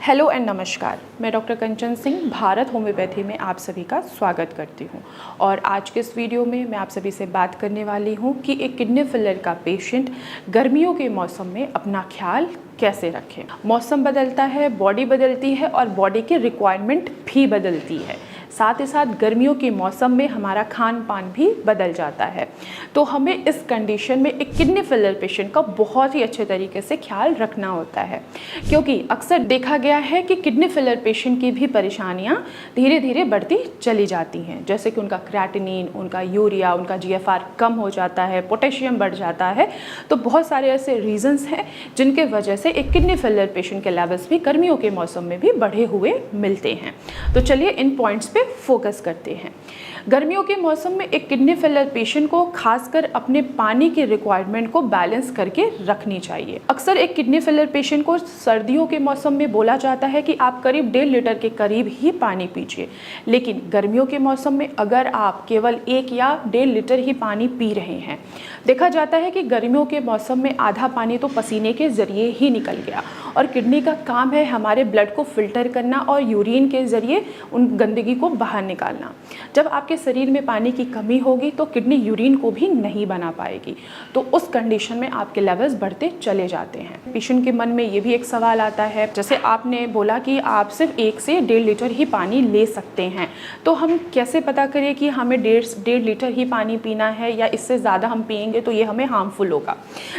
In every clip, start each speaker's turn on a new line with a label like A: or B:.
A: Hello and नमस्कार, मैं doctor कंचन Singh Bharat homeopathy में आप सभी का स्वागत करती हूं। और आज के इस वीडियो में मैं आप सभी से बात करने वाली हूं कि एक किडनी फेलियर का पेशेंट गर्मियों के मौसम में अपना ख्याल कैसे रखें। मौसम बदलता है, बॉडी बदलती है और बॉडी की रिक्वायरमेंट भी बदलती है। साथ ही साथ गर्मियों के मौसम में हमारा खान पान भी बदल जाता है। तो हमें इस कंडीशन में एक किडनी फेलियर पेशेंट का बहुत ही अच्छे तरीके से ख्याल रखना होता है, क्योंकि अक्सर देखा गया है कि किडनी फेलियर पेशेंट की भी परेशानियां धीरे धीरे बढ़ती चली जाती हैं, जैसे कि उनका क्रेटिनिन, उनका यूरिया, उनका जीएफआर कम हो जाता है, पोटेशियम बढ़ जाता है। तो बहुत सारे ऐसे रीजंस हैं जिनके वजह से एक किडनी फेलियर पेशेंट के लेवल्स भी गर्मियों के मौसम में भी बढ़े हुए मिलते हैं। तो चलिए इन पॉइंट्स पे फोकस करते हैं। गर्मियों के मौसम में एक किडनी फेलियर पेशेंट को खासकर अपने पानी की रिक्वायरमेंट को बैलेंस करके रखनी चाहिए। अक्सर एक किडनी फेलियर पेशेंट को सर्दियों के मौसम में बोला जाता है कि आप करीब 1.5 लीटर के करीब ही पानी पीजिए, लेकिन गर्मियों के मौसम में अगर आप केवल 1 या 1.5 लीटर ही पानी पी रहे हैं, देखा जाता है कि गर्मियों के मौसम में आधा पानी तो पसीने के जरिए ही निकल गया और किडनी का काम है हमारे ब्लड को फिल्टर करना और यूरिन के जरिए उन गंदगी को बाहर निकालना। जब आपके शरीर में पानी की कमी होगी तो किडनी यूरिन को भी नहीं बना पाएगी, तो उस कंडीशन में आपके लेवल्स बढ़ते चले जाते हैं। पेशेंट के मन में ये भी एक सवाल आता है, जैसे आपने बोला कि आप सिर्फ 1 से 1.5 लीटर ही पानी ले सकते हैं, तो हम कैसे पता करें कि हमें 1.5 लीटर ही पानी पीना है या इससे ज़्यादा हम पिएंगे तो ये हमें हार्मफुल होगा।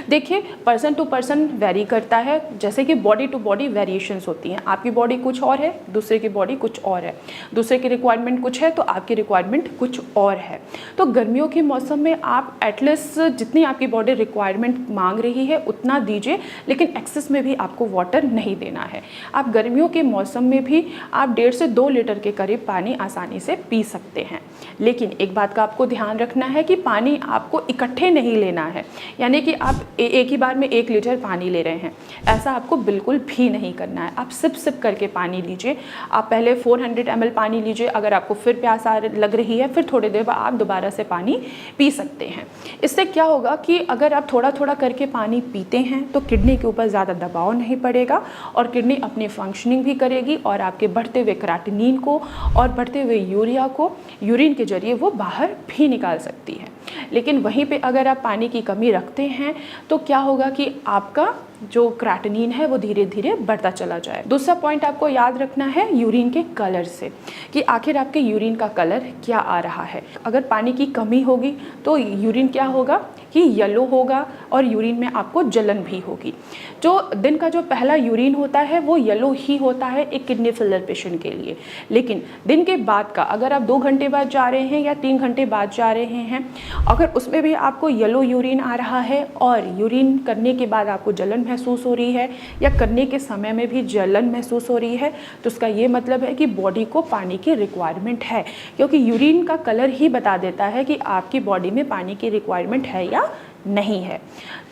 A: देखिए, पर्सन टू पर्सन वेरी करता है, जैसे कि बॉडी टू बॉडी वेरिएशंस होती हैं। आपकी बॉडी कुछ और है, दूसरे की बॉडी कुछ और है, दूसरे की रिक्वायरमेंट कुछ है तो आपकी रिक्वायरमेंट कुछ और है। तो गर्मियों के मौसम में आप एटलीस्ट जितनी आपकी बॉडी रिक्वायरमेंट मांग रही है उतना दीजिए, लेकिन एक्सेस में भी आपको वाटर नहीं देना है। आप गर्मियों के मौसम में भी आप 1.5 से 2 लीटर के करीब पानी आसानी से पी सकते हैं, लेकिन एक बात का आपको ध्यान रखना है कि पानी आपको इकट्ठे नहीं लेना है, यानी कि आप एक ही बार में 1 लीटर पानी ले रहे हैं, ऐसा आपको बिल्कुल भी नहीं करना है। आप सिप सिप करके पानी लीजिए। आप पहले 400 ml पानी लीजिए, अगर आपको फिर प्यास लग रही है फिर थोड़ी देर बाद आप दोबारा से पानी पी सकते हैं। इससे क्या होगा कि अगर आप थोड़ा थोड़ा करके पानी पीते हैं तो किडनी के ऊपर ज़्यादा दबाव नहीं पड़ेगा और किडनी अपनी फंक्शनिंग भी करेगी और आपके बढ़ते हुए क्रेटिनिन को और बढ़ते हुए यूरिया को यूरिन के जरिए वो बाहर भी निकाल सकती है। लेकिन वहीं पे अगर आप पानी की कमी रखते हैं तो क्या होगा कि आपका जो क्रेटिनिन है वो धीरे धीरे बढ़ता चला जाए। दूसरा पॉइंट आपको याद रखना है यूरिन के कलर से, कि आखिर आपके यूरिन का कलर क्या आ रहा है। अगर पानी की कमी होगी तो यूरिन क्या होगा कि येलो होगा और यूरिन में आपको जलन भी होगी। जो दिन का जो पहला यूरिन होता है वो येलो ही होता है एक किडनी फेलियर पेशेंट के लिए, लेकिन दिन के बाद का अगर आप 2 घंटे बाद जा रहे हैं या 3 घंटे बाद जा रहे हैं, अगर उसमें भी आपको येलो यूरिन आ रहा है और यूरिन करने के बाद आपको जलन महसूस हो रही है या करने के समय में भी जलन महसूस हो रही है, तो उसका ये मतलब है कि बॉडी को पानी की रिक्वायरमेंट है, क्योंकि यूरिन का कलर ही बता देता है कि आपकी बॉडी में पानी की रिक्वायरमेंट है या नहीं है।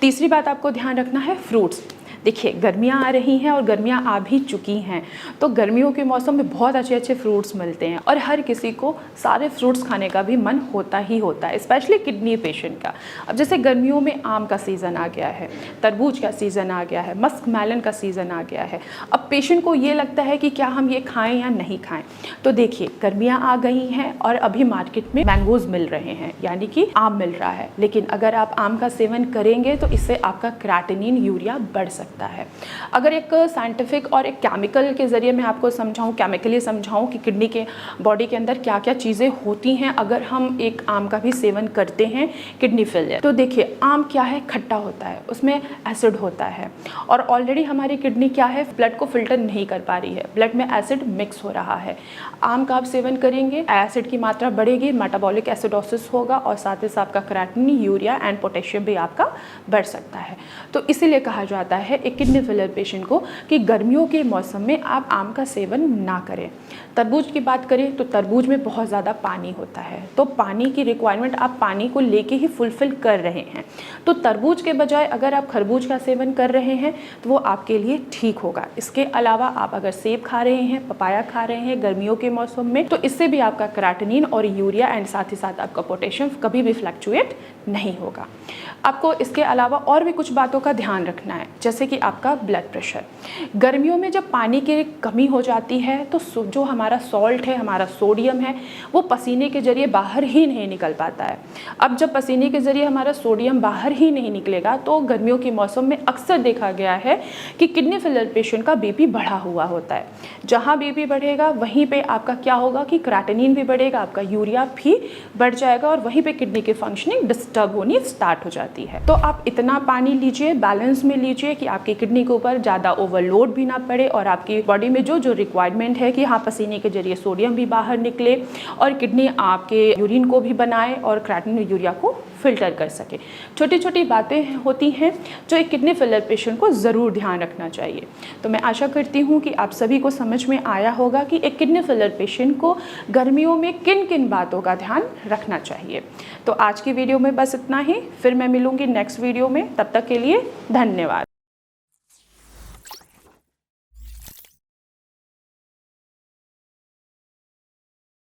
A: तीसरी बात आपको ध्यान रखना है फ्रूट्स। देखिए, गर्मियाँ आ रही हैं और गर्मियाँ आ भी चुकी हैं, तो गर्मियों के मौसम में बहुत अच्छे अच्छे फ्रूट्स मिलते हैं और हर किसी को सारे फ्रूट्स खाने का भी मन होता ही होता है, स्पेशली किडनी पेशेंट का। अब जैसे गर्मियों में आम का सीज़न आ गया है, तरबूज का सीज़न आ गया है, मस्क मेलन का सीज़न आ गया है। अब पेशेंट को ये लगता है कि क्या हम ये खाएँ या नहीं खाएँ। तो देखिए, गर्मियाँ आ गई हैं और अभी मार्केट में मैंगोज़ मिल रहे हैं, यानी कि आम मिल रहा है, लेकिन अगर आप आम का सेवन करेंगे तो इससे आपका क्रेटिनिन यूरिया बढ़ सकता है। अगर एक साइंटिफिक और एक केमिकल के जरिए मैं आपको समझाऊं, केमिकली समझाऊं कि किडनी के बॉडी के अंदर क्या क्या चीज़ें होती हैं अगर हम एक आम का भी सेवन करते हैं किडनी फेलियर, तो देखिए, आम क्या है, खट्टा होता है, उसमें एसिड होता है और ऑलरेडी हमारी किडनी क्या है, ब्लड को फिल्टर नहीं कर पा रही है, ब्लड में एसिड मिक्स हो रहा है। आम का आप सेवन करेंगे, एसिड की मात्रा बढ़ेगी, मेटाबॉलिक एसिडोसिस होगा और साथ ही साथ आपका क्रेटिनिन, यूरिया एंड पोटेशियम भी आपका बढ़ सकता है। तो इसीलिए कहा जाता है एक किडनी फेलियर पेशेंट को कि गर्मियों के मौसम में आप आम का सेवन ना करें। तरबूज की बात करें तो तरबूज में बहुत ज़्यादा पानी होता है, तो पानी की रिक्वायरमेंट आप पानी को लेके ही फुलफिल कर रहे हैं। तो तरबूज के बजाय अगर आप खरबूज का सेवन कर रहे हैं तो वो आपके लिए ठीक होगा। इसके अलावा आप अगर सेब खा रहे हैं, पपाया खा रहे हैं गर्मियों के मौसम में, तो इससे भी आपका क्रेटिनिन और यूरिया एंड साथ ही साथ आपका पोटेशियम कभी भी फ्लक्चुएट नहीं होगा। आपको इसके अलावा और भी कुछ बातों का ध्यान रखना है, जैसे कि आपका ब्लड प्रेशर। गर्मियों में जब पानी की कमी हो जाती है तो जो हमारा सॉल्ट है, हमारा सोडियम है, वो पसीने के जरिए बाहर ही नहीं निकल पाता है। अब जब पसीने के जरिए हमारा सोडियम बाहर ही नहीं निकलेगा तो गर्मियों के मौसम में अक्सर देखा गया है कि किडनी फेलियर पेशेंट का बीपी बढ़ा हुआ होता है। जहाँ बीपी बढ़ेगा वहीं पे आपका क्या होगा कि क्रेटिनिन भी बढ़ेगा, आपका यूरिया भी बढ़ जाएगा और वहीं पे किडनी की फंक्शनिंग डिस्टर्ब होनी स्टार्ट हो जाती है। तो आप इतना पानी लीजिए, बैलेंस में लीजिए कि आपकी किडनी के ऊपर ज़्यादा ओवरलोड भी ना पड़े और आपकी बॉडी में जो जो रिक्वायरमेंट है कि हाँ पसीने के जरिए सोडियम भी बाहर निकले और किडनी आपके यूरिन को भी बनाए और क्रेटिनिन यूरिया को फिल्टर कर सके। छोटी छोटी बातें होती हैं जो एक किडनी फेलियर पेशेंट को ज़रूर ध्यान रखना चाहिए। तो मैं आशा करती हूँ कि आप सभी को समझ में आया होगा कि एक किडनी फेलियर पेशेंट को गर्मियों में किन किन बातों का ध्यान रखना चाहिए। तो आज की वीडियो में बस इतना ही, फिर मैं मिलूँगी नेक्स्ट वीडियो में। तब तक के लिए धन्यवाद।